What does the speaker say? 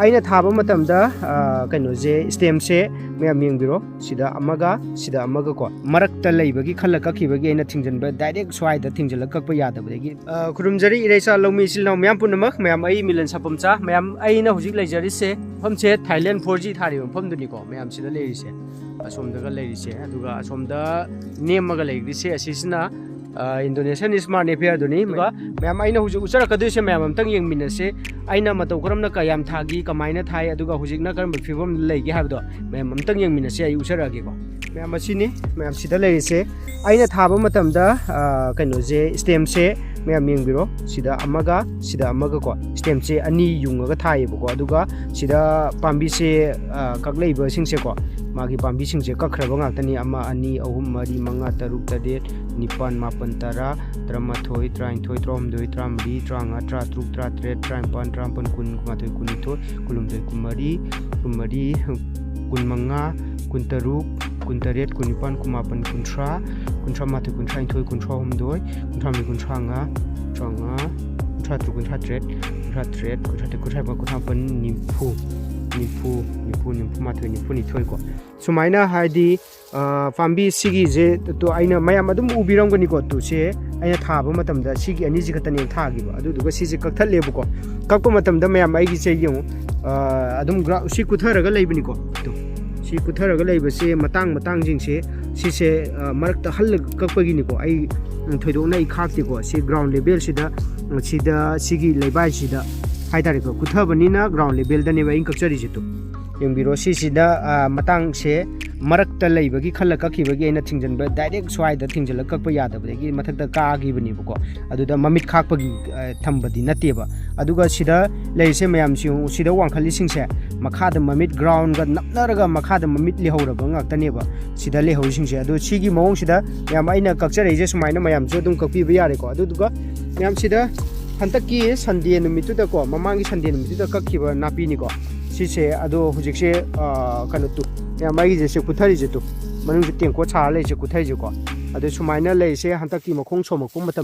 ꯑꯩꯅ ꯊꯥꯕ ꯃꯇꯝꯗ ꯀꯩꯅꯣꯁꯦ ꯁ꯭ꯇꯦꯝꯁꯦ ꯃꯌꯥꯝ ꯌꯦꯡꯕꯤꯔꯣ ꯁꯤꯗ ꯑꯃꯒ ꯀꯣ ꯃꯔꯛꯇ ꯂꯩꯕꯒꯤ ꯈꯜꯂ ꯀꯛꯈꯤꯕꯒꯤ ꯑꯩꯅ ꯊꯤꯡꯖꯤꯟꯕ ꯗꯥꯏꯔꯦꯛ ꯁ꯭ꯋꯥꯏꯗ ꯊꯤꯡꯖꯤꯜꯂ ꯀꯛꯄ ꯌꯥꯗꯕꯗꯒꯤ ꯈꯨꯔꯨꯝꯖꯔꯤ ꯏꯔꯩꯆꯥ ꯂꯧꯃꯤ ꯏꯆꯤꯜ ꯏꯅꯥꯎ ꯃꯌꯥꯝ ꯄꯨꯝꯅꯃꯛ ꯃꯌꯥꯝ ꯑꯩ ꯃꯤꯂꯟ ꯁꯥꯄꯝꯆꯥ ꯃꯌꯥꯝ ꯑꯩꯅ ꯍꯧꯖꯤꯛ ꯂꯩꯖꯔꯤꯁꯦ ꯃꯐꯝꯁꯦ ꯊꯥꯏꯂꯦꯟ 4G ꯊꯥꯔꯤꯕ ꯃꯐꯝꯗꯨꯅꯤꯀꯣ ꯃꯌꯥꯝ ꯁꯤꯗ ꯂꯩꯔꯤꯁꯦ ꯑꯁꯣꯝꯗꯒ ꯂꯩꯔꯤꯁꯦ ꯑꯗꯨꯒ ꯑꯁꯣꯝꯗ ꯅꯦꯝꯃꯒ ꯂꯩꯔꯤꯁꯦ ꯑꯁꯤꯁꯤꯅ Indonesian smart Napier duni ꯃꯌꯥꯝ ꯑꯩꯅ ꯍꯧꯖꯤꯛ ꯎꯆꯔꯛꯀꯗꯣꯏꯁꯦ ꯃꯌꯥꯝ ꯑꯝꯇꯪ ꯌꯦꯡꯃꯤꯟꯅꯁꯦ ꯑꯩꯅ ꯃꯇꯧ ꯀꯔꯝꯅ ꯀꯌꯥꯝ ꯊꯥꯒꯤ ꯀꯃꯥꯏꯅ ꯊꯥꯏ ꯑꯗꯨꯒ ꯍꯧꯖꯤꯛꯅ ꯀꯔꯝꯕ ꯐꯤꯕꯝꯗ ꯂꯩꯒꯦ ꯍꯥꯏꯕꯗꯣ ꯃꯌꯥꯝ ꯑꯝꯇꯪ ꯌꯦꯡꯃꯤꯟꯅꯁꯦ ꯑꯩ ꯎꯆꯔꯛꯑꯒꯦꯀꯣ ꯃꯌꯥꯝ ꯑꯁꯤꯅꯤ ꯃꯌꯥꯝ ꯁꯤꯗ ꯂꯩꯔꯤꯁꯦ ꯑꯩꯅ ꯊꯥꯕ ꯃꯇꯝꯗ ꯀꯩꯅꯣꯁꯦ ꯁ꯭ꯇꯦꯝꯁꯦ ꯃꯌꯥꯝ ꯌꯦꯡꯕꯤꯔꯣ ꯁꯤꯗ ꯑꯃꯒ ꯀꯣ ꯁ꯭ꯇꯦꯝꯁꯦ ꯑꯅꯤ ꯌꯨꯡꯉꯒ ꯊꯥꯏꯌꯦꯕꯀꯣ ꯑꯗꯨꯒ ꯁꯤꯗ ꯄꯥꯝꯕꯤꯁꯦ ꯀꯛꯂꯩꯕꯁꯤꯡꯁꯦꯀꯣ ꯃꯥꯒꯤ ꯄꯥꯝꯕꯤꯁꯤꯡꯁꯦ ꯀꯛꯈ꯭ꯔꯕ ꯉꯥꯛꯇꯅꯤ 1 2 3 4 5 6 7 8 9 10 11 12 13 14 15 16 17 18 19 20 21 22 23 24 25 26 27 28 29 ko sumaina haidi pambi sigi je to aina mayam adum ubirangani ko to se aina thaba matamda sigi ani ji khatani thagiba adu duga sisi kakthalebu ko kakpa matamda mayam aigi se yeng adum si kutharaga leibani ko to si kutharaga leibase matang jingse sise marakta hal kakpagi ni ko ai thoidona I khakti ko si ground level sida sigi leibai sida haidare ko kuthabanina ground level da ne ba in kakchari jitu yembiro sida matang se marakta leibagi khalla kakibagi aina thingjanba direct swaida thingjala kakpa yadabagi mathakta kaagibani bako aduda mamit khakpagi thambadi nateba aduga sida leise mayam siu sida wangkhali singse makhada mamit ground ga napnaraga makhada mamit lihoraba ngaktaneba sida lehori singse adu sigi mawong sida mayam aina kakchareje sumaina mayam so dum kakpiba yare ko aduga mayam sida hantakki Sunday numitu da ko mamangi Sunday numitu da kakkiba napini ko sise ado hujikse kanu tu mayam ai je se kuthari je tu manung je tengko cha le je kuthai je ko adu sumaina le se hantakki makhong so makum matam